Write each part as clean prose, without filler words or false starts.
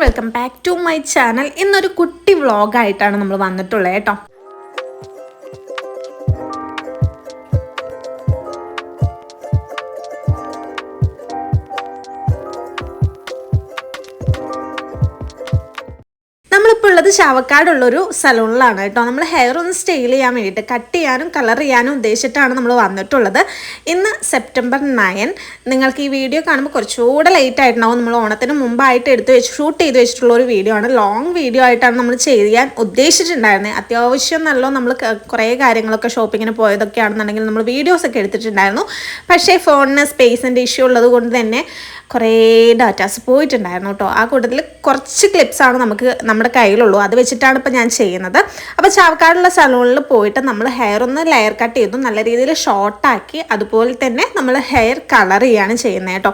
Welcome back to my channel. ഇന്നൊരു കുട്ടി വ്ളോഗായിട്ടാണ് നമ്മൾ വന്നിട്ടുള്ളത് കേട്ടോ. നമ്മളിപ്പോൾ ഉള്ളത് ചാവക്കാടുള്ളൊരു സലൂണിലാണ് കേട്ടോ. നമ്മൾ ഹെയർ ഒന്ന് സ്റ്റൈൽ ചെയ്യാൻ വേണ്ടിയിട്ട് കട്ട് ചെയ്യാനും കളർ ചെയ്യാനും ഉദ്ദേശിച്ചിട്ടാണ് നമ്മൾ വന്നിട്ടുള്ളത്. ഇന്ന് സെപ്റ്റംബർ 9. നിങ്ങൾക്ക് ഈ വീഡിയോ കാണുമ്പോൾ കുറച്ചുകൂടെ ലേറ്റ് ആയിട്ടുണ്ടാവും. നമ്മൾ ഓണത്തിന് മുമ്പായിട്ട് ഷൂട്ട് ചെയ്ത് വെച്ചിട്ടുള്ള ഒരു വീഡിയോ ആണ്. ലോങ് വീഡിയോ ആയിട്ടാണ് നമ്മൾ ചെയ്യാൻ ഉദ്ദേശിച്ചിട്ടുണ്ടായിരുന്നത്. അത്യാവശ്യം നല്ല നമ്മൾ കുറേ കാര്യങ്ങളൊക്കെ ഷോപ്പിങ്ങിന് പോയതൊക്കെയാണെന്നുണ്ടെങ്കിൽ നമ്മൾ വീഡിയോസൊക്കെ എടുത്തിട്ടുണ്ടായിരുന്നു. പക്ഷേ ഫോണിന് സ്പേസിൻ്റെ ഇഷ്യൂ ഉള്ളത് കൊണ്ട് തന്നെ കുറേ ഡാറ്റാസ് പോയിട്ടുണ്ടായിരുന്നു കേട്ടോ. ആ കൂട്ടത്തിൽ കുറച്ച് ക്ലിപ്സാണ് നമ്മുടെ കയ്യിലുള്ളൂ. അത് വെച്ചിട്ടാണ് ഇപ്പോൾ ഞാൻ ചെയ്യുന്നത്. അപ്പോൾ ചാവക്കാടുള്ള സലൂണിൽ പോയിട്ട് നമ്മൾ ഹെയർ ഒന്ന് ലെയർ കട്ട് ചെയ്തു, നല്ല രീതിയിൽ ഷോർട്ടാക്കി, അതുപോലെ തന്നെ നമ്മൾ ഹെയർ കളർ ചെയ്യാണ് ചെയ്യുന്നത് കേട്ടോ.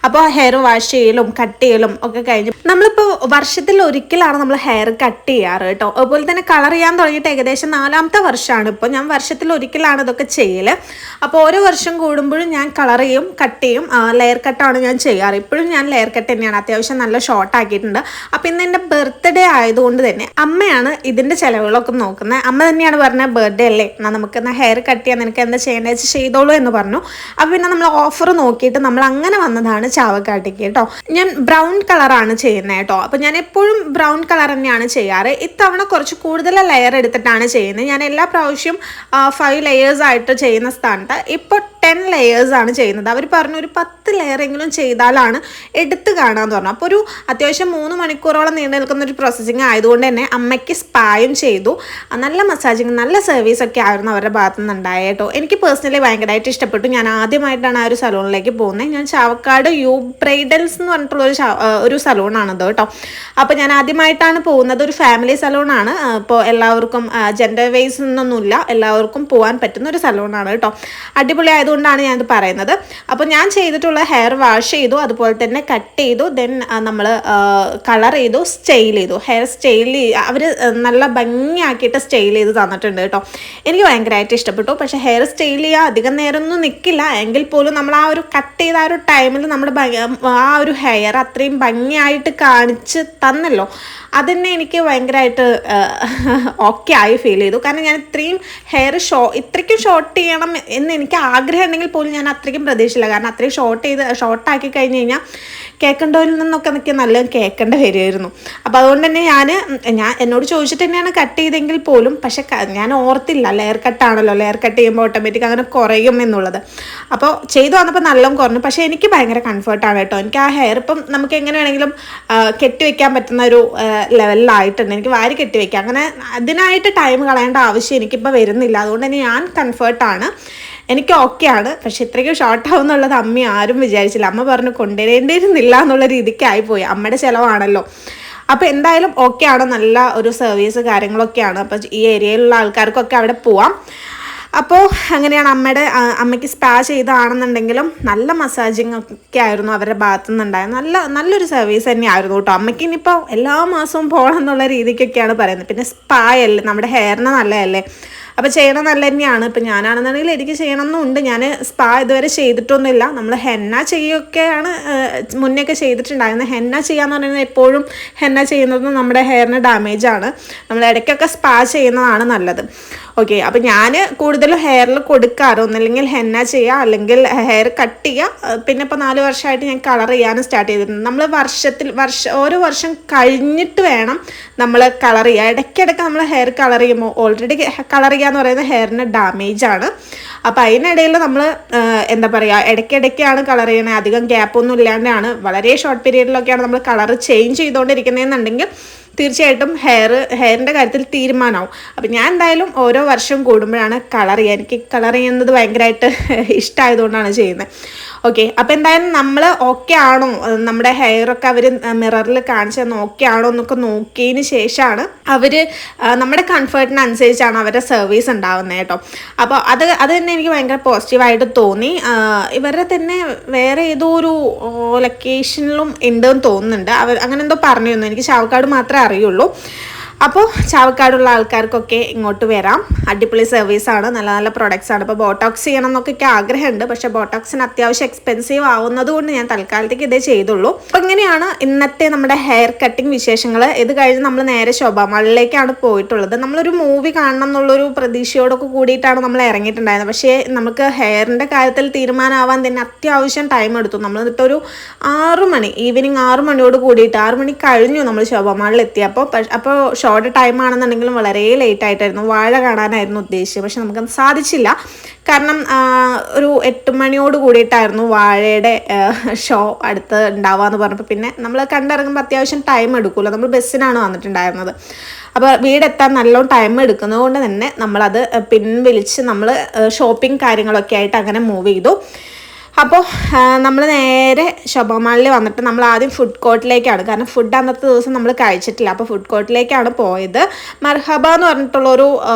അപ്പോൾ ഹെയർ വാഷ് ചെയ്യലും കട്ട് ചെയ്യലും ഒക്കെ കഴിഞ്ഞ് നമ്മളിപ്പോൾ വർഷത്തിൽ ഒരിക്കലാണ് നമ്മൾ ഹെയർ കട്ട് ചെയ്യാറ് കേട്ടോ. അതുപോലെ തന്നെ കളർ ചെയ്യാൻ തുടങ്ങിയിട്ട് ഏകദേശം 4ാമത്തെ വർഷമാണ് ഇപ്പോൾ. ഞാൻ വർഷത്തിൽ ഒരിക്കലാണ് ഇതൊക്കെ ചെയ്യൽ. അപ്പോൾ ഓരോ വർഷം കൂടുമ്പോഴും ഞാൻ കളർ ചെയ്യും, കട്ട് ചെയ്യും, ലെയർ കട്ടാണ് ഞാൻ ചെയ്യാറ്. ഇപ്പോഴും ഞാൻ ലെയർ കട്ട് തന്നെയാണ്, അത്യാവശ്യം നല്ല ഷോർട്ട് ആക്കിയിട്ടുണ്ട്. അപ്പോൾ ഇന്ന് എൻ്റെ ബർത്ത്ഡേ ആയതുകൊണ്ട് തന്നെ അമ്മയാണ് ഇതിൻ്റെ ചിലവുകളൊക്കെ നോക്കുന്നത്. അമ്മ തന്നെയാണ് പറഞ്ഞത്, ബർത്ത്ഡേ അല്ലേ, എന്നാൽ നമുക്ക് ഹെയർ കട്ട് ചെയ്യാൻ നിനക്ക് എന്താ ചെയ്യേണ്ടത് വെച്ച് ചെയ്തോളൂ എന്ന് പറഞ്ഞു. അപ്പോൾ പിന്നെ നമ്മൾ ഓഫർ നോക്കിയിട്ട് നമ്മൾ അങ്ങനെ വന്നതാണ് ചാവക്കാട്ടേക്ക് കേട്ടോ. ഞാൻ ബ്രൗൺ കളറാണ് ചെയ്യുന്നത് കേട്ടോ. അപ്പോൾ ഞാൻ എപ്പോഴും ബ്രൗൺ കളർ തന്നെയാണ് ചെയ്യാറ്. ഇത്തവണ കുറച്ച് കൂടുതൽ ലെയർ എടുത്തിട്ടാണ് ചെയ്യുന്നത്. ഞാൻ എല്ലാ പ്രാവശ്യം 5 ലെയേഴ്സ് ആയിട്ട് ചെയ്യുന്ന സ്ഥാനത്ത് ഇപ്പോൾ 10 ലെയേഴ്സ് ആണ് ചെയ്യുന്നത്. അവർ പറഞ്ഞു ഒരു 10 ലെയറെങ്കിലും ചെയ്താലാണ് എടുത്ത് കാണാമെന്ന് പറഞ്ഞു. അപ്പോൾ ഒരു അത്യാവശ്യം 3 മണിക്കൂറോളം നീണ്ടു നിൽക്കുന്ന ഒരു പ്രോസസ്സിങ് ആയതുകൊണ്ട് തന്നെ അമ്മയ്ക്ക് സ്പായും ചെയ്തു. നല്ല മസാജിങ്, നല്ല സർവീസൊക്കെ ആയിരുന്നു അവരുടെ ഭാഗത്തു നിന്നുണ്ടായ കേട്ടോ. എനിക്ക് പേഴ്സണലി ഭയങ്കരമായിട്ട് ഇഷ്ടപ്പെട്ടു. ഞാൻ ആദ്യമായിട്ടാണ് ആ ഒരു സലൂണിലേക്ക് പോകുന്നത്. ഞാൻ ചാവക്കാട് യു ബ്രൈഡൽസ് എന്ന് പറഞ്ഞിട്ടുള്ള ഒരു സലൂണാണത് കേട്ടോ. അപ്പോൾ ഞാൻ ആദ്യമായിട്ടാണ് പോകുന്നത്. ഒരു ഫാമിലി സലൂണാണ്. ഇപ്പോൾ എല്ലാവർക്കും ജെൻഡർ വൈസ് ഒന്നൊന്നുമില്ല, എല്ലാവർക്കും പോകാൻ പറ്റുന്ന ഒരു സലൂണാണ് കേട്ടോ. അടിപൊളി ആയതുകൊണ്ടാണ് ഞാനത് പറയുന്നത്. അപ്പോൾ ഞാൻ ചെയ്തിട്ടുള്ള ഹെയർ വാഷ് ചെയ്തു, അതുപോലെ തന്നെ കട്ട് ചെയ്തു, ദെൻ നമ്മൾ കളർ ചെയ്തു, സ്റ്റൈൽ ചെയ്തു. ഹെയർ സ്റ്റൈൽ അവർ നല്ല ഭംഗിയാക്കിയിട്ട് സ്റ്റൈൽ ചെയ്ത് തന്നിട്ടുണ്ട് കേട്ടോ. എനിക്ക് ഭയങ്കരമായിട്ട് ഇഷ്ടപ്പെട്ടു. പക്ഷേ ഹെയർ സ്റ്റൈൽ ചെയ്യാൻ അധികം നേരമൊന്നും നിൽക്കില്ല, എങ്കിൽ പോലും നമ്മൾ ആ ഒരു കട്ട് ചെയ്ത ആ ഒരു ടൈമിൽ നമ്മുടെ ആ ഒരു ഹെയർ അത്രയും ഭംഗിയായിട്ട് കാണിച്ച് തന്നല്ലോ, അതെന്നെ എനിക്ക് ഭയങ്കരമായിട്ട് ഓക്കെ ആയി ഫീൽ ചെയ്തു. കാരണം ഞാൻ ഇത്രയും ഹെയർ ഇത്രയ്ക്കും ഷോർട്ട് ചെയ്യണം എന്ന് എനിക്ക് ആഗ്രഹം ഉണ്ടെങ്കിൽ പോലും ഞാൻ അത്രയ്ക്കും പ്രതീക്ഷയില്ല. കാരണം അത്രയും ഷോർട്ടാക്കി കഴിഞ്ഞ് കഴിഞ്ഞാൽ കേൾക്കേണ്ടവരിൽ നിന്നൊക്കെ എനിക്ക് നല്ല കേൾക്കേണ്ട വരുമായിരുന്നു. അപ്പോൾ അതുകൊണ്ട് തന്നെ ഞാൻ എന്നോട് ചോദിച്ചിട്ട് തന്നെയാണ് കട്ട് ചെയ്തെങ്കിൽ പോലും, പക്ഷെ ഞാൻ ഓർത്തില്ല ലെയർ കട്ടാണല്ലോ, ലെയർ കട്ട് ചെയ്യുമ്പോൾ ഓട്ടോമാറ്റിക് അങ്ങനെ കുറയും എന്നുള്ളത്. അപ്പോൾ ചെയ്തു വന്നപ്പോൾ നല്ലോണം കുറഞ്ഞു. പക്ഷേ എനിക്ക് ഭയങ്കര കംഫർട്ടാണ് കേട്ടോ. എനിക്ക് ആ ഹെയർ ഇപ്പം നമുക്ക് എങ്ങനെ വേണമെങ്കിലും കെട്ടിവെക്കാൻ പറ്റുന്ന ഒരു ലെവലിലായിട്ടുണ്ട്. എനിക്ക് വാരി കെട്ടിവെക്കാം. അങ്ങനെ അതിനായിട്ട് ടൈം കളയേണ്ട ആവശ്യം എനിക്കിപ്പോൾ വരുന്നില്ല. അതുകൊണ്ട് തന്നെ ഞാൻ കംഫർട്ടാണ്, എനിക്ക് ഓക്കെയാണ്. പക്ഷെ ഇത്രയ്ക്കും ഷോർട്ടാവും എന്നുള്ളത് അമ്മ ആരും വിചാരിച്ചില്ല. അമ്മ പറഞ്ഞു കൊണ്ടുവരേണ്ടിയിരുന്നില്ല എന്നുള്ള രീതിക്ക് ആയിപ്പോയി. അമ്മയുടെ ചിലവാണല്ലോ. അപ്പോൾ എന്തായാലും ഓക്കെയാണ്, നല്ല ഒരു സർവീസ് കാര്യങ്ങളൊക്കെയാണ്. അപ്പോൾ ഈ ഏരിയയിലുള്ള ആൾക്കാർക്കൊക്കെ അവിടെ പോവാം. അപ്പോൾ അങ്ങനെയാണ് അമ്മയ്ക്ക് സ്പാ ചെയ്തതാണെന്നുണ്ടെങ്കിലും നല്ല മസാജിങ് ഒക്കെ ആയിരുന്നു അവരുടെ ഭാഗത്തു നിന്നുണ്ടായത്. നല്ലൊരു സർവീസ് തന്നെയായിരുന്നു കേട്ടോ. അമ്മയ്ക്ക് ഇനിയിപ്പോൾ എല്ലാ മാസവും പോകണം എന്നുള്ള രീതിക്കൊക്കെയാണ് പറയുന്നത്. പിന്നെ സ്പാ അല്ലേ, നമ്മുടെ ഹെയറിന് നല്ലതല്ലേ, അപ്പോൾ ചെയ്യണം നല്ല തന്നെയാണ്. ഇപ്പം ഞാനാണെന്നുണ്ടെങ്കിൽ എനിക്ക് ചെയ്യണമെന്നുണ്ട്. ഞാൻ സ്പാ ഇതുവരെ ചെയ്തിട്ടൊന്നുമില്ല. നമ്മൾ ഹെന്ന ചെയ്യുകയൊക്കെയാണ് മുന്നേയൊക്കെ ചെയ്തിട്ടുണ്ടായിരുന്നത്. ഹെന്ന ചെയ്യാന്ന് പറയുന്നത് എപ്പോഴും ഹെന്ന ചെയ്യുന്നത് നമ്മുടെ ഹെയറിന് ഡാമേജാണ്. നമ്മൾ ഇടയ്ക്കൊക്കെ സ്പാ ചെയ്യുന്നതാണ് നല്ലത്. ഓക്കെ, അപ്പോൾ ഞാൻ കൂടുതലും ഹെയറിൽ കൊടുക്കാറ് ഒന്നല്ലെങ്കിൽ ഹെന്ന ചെയ്യുക, അല്ലെങ്കിൽ ഹെയർ കട്ട് ചെയ്യുക. പിന്നെ ഇപ്പോൾ 4 വർഷമായിട്ട് ഞാൻ കളർ ചെയ്യാനും സ്റ്റാർട്ട് ചെയ്തിട്ടുണ്ട്. നമ്മൾ ഓരോ വർഷം കഴിഞ്ഞിട്ട് വേണം നമ്മൾ കളർ ചെയ്യുക. ഇടയ്ക്കിടയ്ക്ക് നമ്മൾ ഹെയർ കളർ ചെയ്യുമ്പോൾ ഓൾറെഡി കളർ ചെയ്യുക എന്ന് പറയുന്നത് ഹെയറിന് ഡാമേജാണ്. അപ്പോൾ അതിനിടയിൽ നമ്മൾ എന്താ പറയുക, ഇടയ്ക്കിടയ്ക്കാണ് കളർ ചെയ്യണത്. അധികം ഗ്യാപ്പൊന്നും ഇല്ലാണ്ടാണ്, വളരെ ഷോർട്ട് പീരീഡിലൊക്കെയാണ് നമ്മൾ കളർ ചേഞ്ച് ചെയ്തുകൊണ്ടിരിക്കുന്നതെന്നുണ്ടെങ്കിൽ തീർച്ചയായിട്ടും ഹെയറിൻ്റെ കാര്യത്തിൽ തീരുമാനമാവും. അപ്പം ഞാൻ എന്തായാലും ഓരോ വർഷം കൂടുമ്പോഴാണ് കളർ ചെയ്യുക. എനിക്ക് കളർ ചെയ്യുന്നത് ഭയങ്കരമായിട്ട് ഇഷ്ടമായതുകൊണ്ടാണ് ചെയ്യുന്നത്. ഓക്കെ, അപ്പോൾ എന്തായാലും നമ്മൾ ഓക്കെ ആണോ, നമ്മുടെ ഹെയറൊക്കെ അവർ മിററിൽ കാണിച്ചു തന്ന് ഓക്കെ ആണോ എന്നൊക്കെ നോക്കിയതിന് ശേഷമാണ് അവർ നമ്മുടെ കംഫർട്ടിനനുസരിച്ചാണ് അവരുടെ സർവീസ് ഉണ്ടാവുന്നത് കേട്ടോ. അപ്പോൾ അത് തന്നെ എനിക്ക് ഭയങ്കര പോസിറ്റീവായിട്ട് തോന്നി. ഇവരുടെ തന്നെ വേറെ ഏതോ ഒരു ലൊക്കേഷനിലും ഉണ്ടെന്ന് തോന്നുന്നുണ്ട്. അങ്ങനെ എന്തോ പറഞ്ഞിരുന്നു. എനിക്ക് ചാവക്കാട് മാത്രമേ അറിയുള്ളൂ. അപ്പോൾ ചാവക്കാടുള്ള ആൾക്കാർക്കൊക്കെ ഇങ്ങോട്ട് വരാം. അടിപൊളി സർവീസാണ്, നല്ല നല്ല പ്രൊഡക്ട്സ് ആണ്. ഇപ്പോൾ ബോട്ടോക്സ് ചെയ്യണം എന്നൊക്കെ ആഗ്രഹമുണ്ട്, പക്ഷേ ബോട്ടോക്സിന് അത്യാവശ്യം എക്സ്പെൻസീവ് ആവുന്നത് കൊണ്ട് ഞാൻ തൽക്കാലത്തേക്ക് ഇതേ ചെയ്തുള്ളൂ. അപ്പോൾ ഇങ്ങനെയാണ് ഇന്നത്തെ നമ്മുടെ ഹെയർ കട്ടിങ് വിശേഷങ്ങൾ. ഇത് കഴിഞ്ഞ് നമ്മൾ നേരെ ശോഭ മാളിലേക്കാണ് പോയിട്ടുള്ളത്. നമ്മളൊരു മൂവി കാണണം എന്നുള്ളൊരു പ്രതീക്ഷയോടൊക്കെ കൂടിയിട്ടാണ് നമ്മൾ ഇറങ്ങിയിട്ടുണ്ടായിരുന്നത്. പക്ഷേ നമുക്ക് ഹെയറിൻ്റെ കാര്യത്തിൽ തീരുമാനമാവാൻ തന്നെ അത്യാവശ്യം ടൈം എടുത്തു. നമ്മൾ എന്നിട്ടൊരു 6 മണി, ഈവനിങ് 6 മണിയോട് കൂടിയിട്ട് 6 മണി കഴിഞ്ഞു നമ്മൾ ശോഭ മാളിൽ എത്തിയപ്പോൾ. അപ്പോൾ ഷോർട്ട് ടൈം ആണെന്നുണ്ടെങ്കിലും വളരെ ലേറ്റ് ആയിട്ടായിരുന്നു. വാഴ കാണാനായിരുന്നു ഉദ്ദേശിച്ചത്, പക്ഷെ നമുക്കത് സാധിച്ചില്ല. കാരണം ഒരു 8 മണിയോട് കൂടിയിട്ടായിരുന്നു വാഴയുടെ ഷോ അടുത്ത് ഉണ്ടാവാന്ന് പറഞ്ഞപ്പോൾ പിന്നെ നമ്മൾ കണ്ടിറങ്ങുമ്പോൾ അത്യാവശ്യം ടൈം എടുക്കുമല്ലോ. നമ്മൾ ബസ്സിനാണ് വന്നിട്ടുണ്ടായിരുന്നത്. അപ്പോൾ വീടെത്താൻ നല്ലോണം ടൈം എടുക്കുന്നത് കൊണ്ട് തന്നെ നമ്മളത് പിൻവലിച്ച് നമ്മൾ ഷോപ്പിംഗ് കാര്യങ്ങളൊക്കെ ആയിട്ട് അങ്ങനെ മൂവ് ചെയ്തു. അപ്പോൾ നമ്മൾ നേരെ ശോഭ മാളിൽ വന്നിട്ട് നമ്മൾ ആദ്യം ഫുഡ് കോർട്ടിലേക്കാണ്, കാരണം ഫുഡ് അന്നത്തെ ദിവസം നമ്മൾ കഴിച്ചിട്ടില്ല. അപ്പോൾ ഫുഡ് കോർട്ടിലേക്കാണ് പോയത്. മർഹബ എന്ന് പറഞ്ഞിട്ടുള്ളൊരു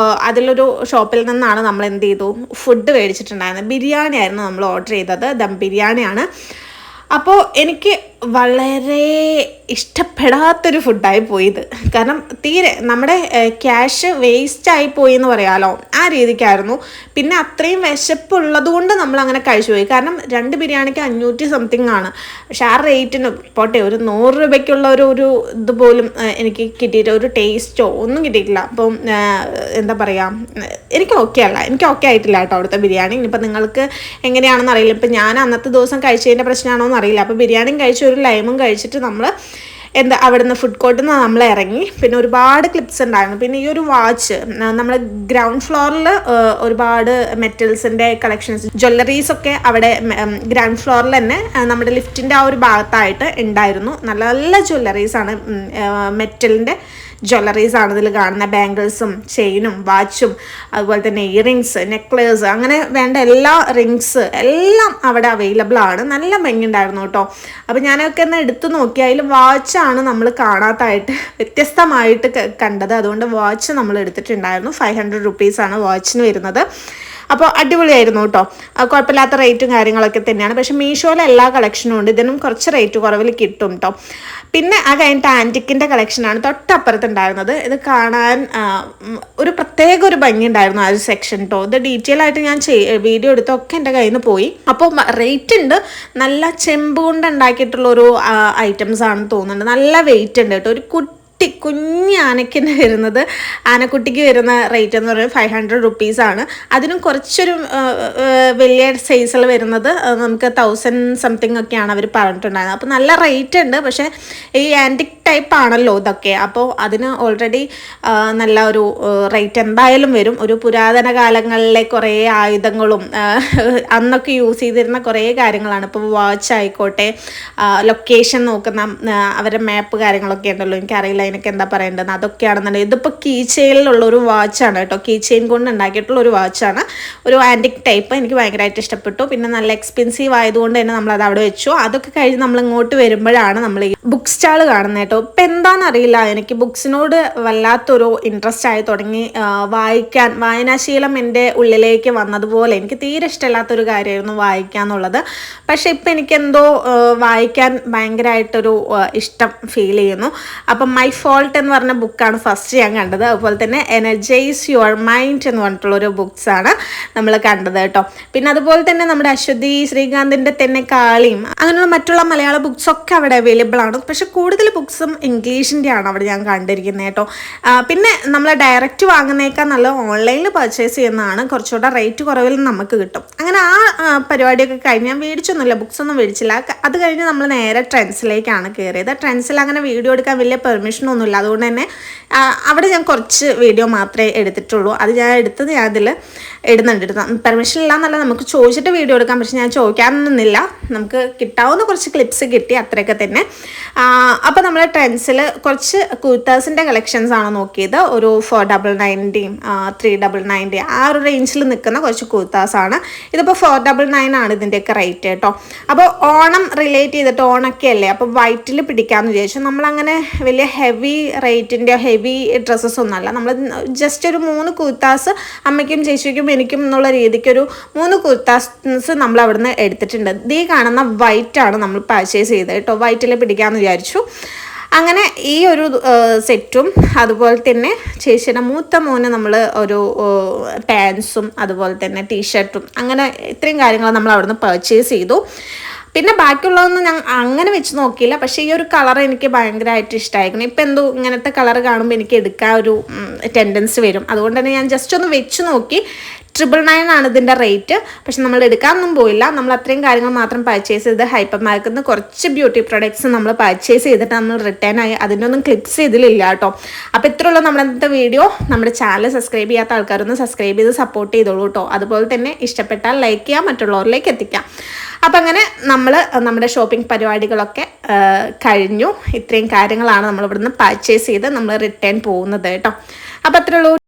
അതിലൊരു ഷോപ്പിൽ നിന്നാണ് നമ്മൾ എന്ത് ചെയ്തു, ഫുഡ് മേടിച്ചിട്ടുണ്ടായിരുന്നത്. ബിരിയാണി ആയിരുന്നു നമ്മൾ ഓർഡർ ചെയ്തത്, ദം ബിരിയാണിയാണ്. അപ്പോൾ എനിക്ക് വളരെ ഇഷ്ടപ്പെടാത്തൊരു ഫുഡായി പോയത്. കാരണം തീരെ നമ്മുടെ ക്യാഷ് വേസ്റ്റായി പോയി എന്ന് പറയാമല്ലോ, ആ രീതിക്കായിരുന്നു. പിന്നെ അത്രയും വിശപ്പുള്ളത് കൊണ്ട് നമ്മൾ അങ്ങനെ കഴിച്ചു പോയി. കാരണം 2 ബിരിയാണിക്ക് 500 സംതിങ് ആണ്. പക്ഷെ ആ റേറ്റിന് പോട്ടെ, ഒരു 100 രൂപയ്ക്കുള്ള ഒരു ഇതുപോലും എനിക്ക് കിട്ടിയിട്ട് ഒരു ടേസ്റ്റോ ഒന്നും കിട്ടിയിട്ടില്ല. അപ്പം എന്താ പറയുക, എനിക്ക് ഓക്കെ ആയിട്ടില്ല കേട്ടോ അവിടുത്തെ ബിരിയാണി. ഇനിയിപ്പോൾ നിങ്ങൾക്ക് എങ്ങനെയാണെന്ന് അറിയില്ല. ഇപ്പം ഞാൻ അന്നത്തെ ദിവസം കഴിച്ചതിൻ്റെ പ്രശ്നമാണോ എന്ന് അറിയില്ല. അപ്പോൾ ബിരിയാണിയും കഴിച്ച് ഒരു ലൈമും കഴിച്ചിട്ട് നമ്മൾ അവിടുന്ന് ഫുഡ് കോർട്ടിൽ നിന്ന് നമ്മൾ ഇറങ്ങി. പിന്നെ ഒരുപാട് ക്ലിപ്സ് ഉണ്ടായിരുന്നു. പിന്നെ ഈ ഒരു വാച്ച്, നമ്മൾ ഗ്രൗണ്ട് ഫ്ലോറിൽ ഒരുപാട് മെറ്റൽസിൻ്റെ കളക്ഷൻസ്, ജ്വല്ലറീസൊക്കെ അവിടെ ഗ്രൗണ്ട് ഫ്ലോറിൽ തന്നെ നമ്മുടെ ലിഫ്റ്റിൻ്റെ ആ ഒരു ഭാഗത്തായിട്ട് ഉണ്ടായിരുന്നു. നല്ല നല്ല ജ്വല്ലറീസാണ്, മെറ്റലിൻ്റെ ജ്വല്ലറീസ് ആണ് ഇതിൽ കാണുന്ന. ബാംഗിൾസും ചെയിനും വാച്ചും അതുപോലെ തന്നെ ഇയറിങ്സ്, നെക്ലേസ്, അങ്ങനെ വേണ്ട എല്ലാ റിങ്സ് എല്ലാം അവിടെ അവൈലബിൾ ആണ്. നല്ല ഭംഗിയുണ്ടായിരുന്നു കേട്ടോ. അപ്പോൾ ഞാനൊക്കെ ഒന്ന് എടുത്തു നോക്കി. അതിൽ വാച്ചാണ് നമ്മൾ കാണാത്തായിട്ട് വ്യത്യസ്തമായിട്ട് കണ്ടത്. അതുകൊണ്ട് വാച്ച് നമ്മൾ എടുത്തിട്ടുണ്ടായിരുന്നു. 500 റുപ്പീസാണ് വാച്ചിന് വരുന്നത്. അപ്പോൾ അടിപൊളിയായിരുന്നു കേട്ടോ. കുഴപ്പമില്ലാത്ത റേറ്റും കാര്യങ്ങളൊക്കെ തന്നെയാണ്. പക്ഷേ മീഷോയിലെ എല്ലാ കളക്ഷനും ഉണ്ട്, ഇതിനും കുറച്ച് റേറ്റ് കുറവിൽ കിട്ടും കേട്ടോ. പിന്നെ ആ കഴിഞ്ഞിട്ട് ആൻറ്റിക്കിൻ്റെ കളക്ഷനാണ് തൊട്ടപ്പുറത്തുണ്ടായിരുന്നത്. ഇത് കാണാൻ ഒരു പ്രത്യേക ഒരു ഭംഗി ഉണ്ടായിരുന്നു ആ ഒരു സെക്ഷൻ കേട്ടോ. ഇത് ഡീറ്റെയിൽ ആയിട്ട് ഞാൻ വീഡിയോ എടുത്തൊക്കെ എൻ്റെ കയ്യിൽ നിന്ന് പോയി. അപ്പോൾ റേറ്റ് ഉണ്ട്. നല്ല ചെമ്പ് കൊണ്ട് ഉണ്ടാക്കിയിട്ടുള്ളൊരു ഐറ്റംസ് ആണെന്ന് തോന്നുന്നുണ്ട്. നല്ല വെയിറ്റ് ഉണ്ട് കേട്ടോ. ഒരു കുഞ്ഞ് ആനയ്ക്കിന് വരുന്നത്, ആനക്കുട്ടിക്ക് വരുന്ന റേറ്റ് എന്ന് പറയുന്നത് 500 റുപ്പീസാണ്. അതിനും കുറച്ചൊരു വലിയ സൈസിൽ വരുന്നത് നമുക്ക് 1000 സംതിങ് ഒക്കെയാണ് അവർ പറഞ്ഞിട്ടുണ്ടായിരുന്നത്. അപ്പോൾ നല്ല റേറ്റ് ഉണ്ട്. പക്ഷേ ഈ ആൻറ്റിക് ടൈപ്പ് ആണല്ലോ ഇതൊക്കെ, അപ്പോൾ അതിന് ഓൾറെഡി നല്ല ഒരു റേറ്റ് എന്തായാലും വരും. ഒരു പുരാതന കാലങ്ങളിലെ കുറേ ആയുധങ്ങളും അന്നൊക്കെ യൂസ് ചെയ്തിരുന്ന കുറേ കാര്യങ്ങളാണ്. ഇപ്പോൾ വാച്ച് ആയിക്കോട്ടെ, ലൊക്കേഷൻ നോക്കുന്ന അവരുടെ മാപ്പ് കാര്യങ്ങളൊക്കെ ഉണ്ടല്ലോ, എനിക്കറിയില്ല എനിക്ക് എന്താ പറയേണ്ടത്, അതൊക്കെയാണെന്നുണ്ടെങ്കിൽ ഇതിപ്പോൾ കീ ചെയിനിലുള്ളൊരു വാച്ചാണ് കേട്ടോ. കീ ചെയിൻ കൊണ്ട് ഉണ്ടാക്കിയിട്ടുള്ള ഒരു വാച്ചാണ്, ഒരു ആൻറ്റിക് ടൈപ്പ്. എനിക്ക് ഭയങ്കരമായിട്ട് ഇഷ്ടപ്പെട്ടു. പിന്നെ നല്ല എക്സ്പെൻസീവ് ആയതുകൊണ്ട് തന്നെ നമ്മളത് അവിടെ വെച്ചു. അതൊക്കെ കഴിഞ്ഞ് നമ്മൾ ഇങ്ങോട്ട് വരുമ്പോഴാണ് നമ്മൾ ഈ ബുക്ക് സ്റ്റാൾ കാണുന്നത് കേട്ടോ. ഇപ്പം എന്താണെന്നറിയില്ല, എനിക്ക് ബുക്സിനോട് വല്ലാത്തൊരു ഇൻട്രസ്റ്റ് ആയി തുടങ്ങി. വായനാശീലം എൻ്റെ ഉള്ളിലേക്ക് വന്നതുപോലെ എനിക്ക് തീരെ ഇഷ്ടമില്ലാത്തൊരു കാര്യമായിരുന്നു വായിക്കുക എന്നുള്ളത്. പക്ഷെ ഇപ്പം എനിക്കെന്തോ വായിക്കാൻ ഭയങ്കരമായിട്ടൊരു ഇഷ്ടം ഫീൽ ചെയ്യുന്നു. അപ്പം മൈ ഫോൾട്ട് എന്ന് പറഞ്ഞ ബുക്കാണ് ഫസ്റ്റ് ഞാൻ കണ്ടത്. അതുപോലെ തന്നെ എനർജൈസ് യുവർ മൈൻഡ് എന്ന് പറഞ്ഞിട്ടുള്ളൊരു ബുക്സാണ് നമ്മൾ കണ്ടത് കേട്ടോ. പിന്നെ അതുപോലെ തന്നെ നമ്മുടെ അശ്വതി ശ്രീകാന്തിൻ്റെ തന്നെ കാളിയും അങ്ങനെയുള്ള മറ്റുള്ള മലയാള ബുക്സൊക്കെ അവിടെ അവൈലബിൾ ആണ്. പക്ഷെ കൂടുതൽ ബുക്സും ഇംഗ്ലീഷിൻ്റെ ആണ് അവിടെ ഞാൻ കണ്ടിരിക്കുന്നത് കേട്ടോ. പിന്നെ നമ്മൾ ഡയറക്റ്റ് വാങ്ങുന്നേക്കാൾ നല്ല ഓൺലൈനിൽ പർച്ചേസ് ചെയ്യുന്നതാണ്, കുറച്ചുകൂടെ റേറ്റ് കുറവിൽ നമുക്ക് കിട്ടും. അങ്ങനെ ആ പരിപാടിയൊക്കെ കഴിഞ്ഞ് ഞാൻ മേടിച്ചൊന്നുമില്ല, ബുക്സൊന്നും മേടിച്ചില്ല. അത് കഴിഞ്ഞ് നമ്മൾ നേരെ ട്രെൻഡ്സിലേക്കാണ് കയറിയത്. ട്രെൻഡ്സിൽ അങ്ങനെ വീഡിയോ എടുക്കാൻ വലിയ പെർമിഷനൊന്നുമില്ല. അതുകൊണ്ട് തന്നെ അവിടെ ഞാൻ കുറച്ച് വീഡിയോ മാത്രമേ എടുത്തിട്ടുള്ളൂ. അത് ഞാൻ അതിൽ ഇടുന്നുണ്ട്. പെർമിഷൻ ഇല്ല എന്നല്ല, നമുക്ക് ചോദിച്ചിട്ട് വീഡിയോ എടുക്കാം. പക്ഷെ ഞാൻ ചോദിക്കാനൊന്നുമില്ല, നമുക്ക് കിട്ടാവുന്ന കുറച്ച് ക്ലിപ്സ് കിട്ടി, അത്രയൊക്കെ തന്നെ. അപ്പോൾ നമ്മൾ ട്രെൻഡ്സിൽ കുറച്ച് കുർത്താസിൻ്റെ കളക്ഷൻസ് ആണ് നോക്കിയത്. ഒരു 499 399 ആ ഒരു റേഞ്ചിൽ നിൽക്കുന്ന കുറച്ച് കുർത്താസാണ്. ഇതിപ്പോൾ 499 ആണ് ഇതിൻ്റെയൊക്കെ റേറ്റ് കേട്ടോ. അപ്പോൾ ഓണം റിലേറ്റ് ചെയ്തിട്ട്, ഓണൊക്കെ അല്ലേ, അപ്പോൾ വൈറ്റിൽ പിടിക്കാമെന്ന് വിചാരിച്ചു. നമ്മളങ്ങനെ വലിയ ഹെവി റേറ്റിൻ്റെ ഹെവി ഡ്രസ്സസ് ഒന്നുമല്ല. നമ്മൾ ജസ്റ്റ് ഒരു 3 കുർത്താസ് അമ്മയ്ക്കും ചേച്ചിക്കും എനിക്കും എന്നുള്ള രീതിക്ക് ഒരു 3 കുർത്താസ് നമ്മൾ അവിടുന്ന് എടുത്തിട്ടുണ്ട്. ഈ കാണുന്ന വൈറ്റാണ് നമ്മൾ പർച്ചേസ് ചെയ്തത് കേട്ടോ. വൈറ്റിൽ പിടിക്കാമെന്ന് വിചാരിച്ചു. അങ്ങനെ ഈ ഒരു സെറ്റും അതുപോലെ തന്നെ ചേച്ചിയുടെ മൂത്ത മോന് നമ്മൾ ഒരു പാൻസും അതുപോലെ തന്നെ ടീഷർട്ടും അങ്ങനെ ഇത്രയും കാര്യങ്ങൾ നമ്മൾ അവിടുന്ന് പർച്ചേസ് ചെയ്തു. പിന്നെ ബാക്കിയുള്ളതൊന്നും ഞാൻ അങ്ങനെ വെച്ച് നോക്കിയില്ല. പക്ഷേ ഈ ഒരു കളർ എനിക്ക് ഭയങ്കരമായിട്ട് ഇഷ്ടമായിരിക്കണം. ഇപ്പം എന്തോ ഇങ്ങനത്തെ കളർ കാണുമ്പോൾ എനിക്ക് എടുക്കാൻ ഒരു ടെൻഡൻസി വരും. അതുകൊണ്ട് തന്നെ ഞാൻ ജസ്റ്റ് ഒന്ന് വെച്ച് നോക്കി. 999 ആണ് ഇതിൻ്റെ റേറ്റ്. പക്ഷെ നമ്മൾ എടുക്കാനൊന്നും പോയില്ല. നമ്മൾ അത്രയും കാര്യങ്ങൾ മാത്രം പർച്ചേസ് ചെയ്ത് ഹൈപ്പർ മാർക്കറ്റിൽ നിന്ന് കുറച്ച് ബ്യൂട്ടി പ്രൊഡക്ട്സ് നമ്മൾ പർച്ചേസ് ചെയ്തിട്ട് നമ്മൾ റിട്ടേൺ ആയി. അതിൻ്റെ ഒന്നും ക്ലിപ്സ് ഇതിലില്ല കേട്ടോ. അപ്പോൾ ഇത്രയുള്ള നമ്മുടെ ഇന്നത്തെ വീഡിയോ. നമ്മുടെ ചാനൽ സബ്സ്ക്രൈബ് ചെയ്യാത്ത ആൾക്കാരൊന്ന് സബ്സ്ക്രൈബ് ചെയ്ത് സപ്പോർട്ട് ചെയ്തോളൂ കേട്ടോ. അതുപോലെ തന്നെ ഇഷ്ടപ്പെട്ടാൽ ലൈക്ക് ചെയ്യാം, മറ്റുള്ളവരിലേക്ക് എത്തിക്കാം. അപ്പം അങ്ങനെ നമ്മൾ നമ്മുടെ ഷോപ്പിംഗ് പരിപാടികളൊക്കെ കഴിഞ്ഞു. ഇത്രയും കാര്യങ്ങളാണ് നമ്മൾ ഇവിടുന്ന് പർച്ചേസ് ചെയ്ത് നമ്മൾ റിട്ടേൺ പോകുന്നത് കേട്ടോ. അപ്പോൾ അത്രയുള്ളൂ.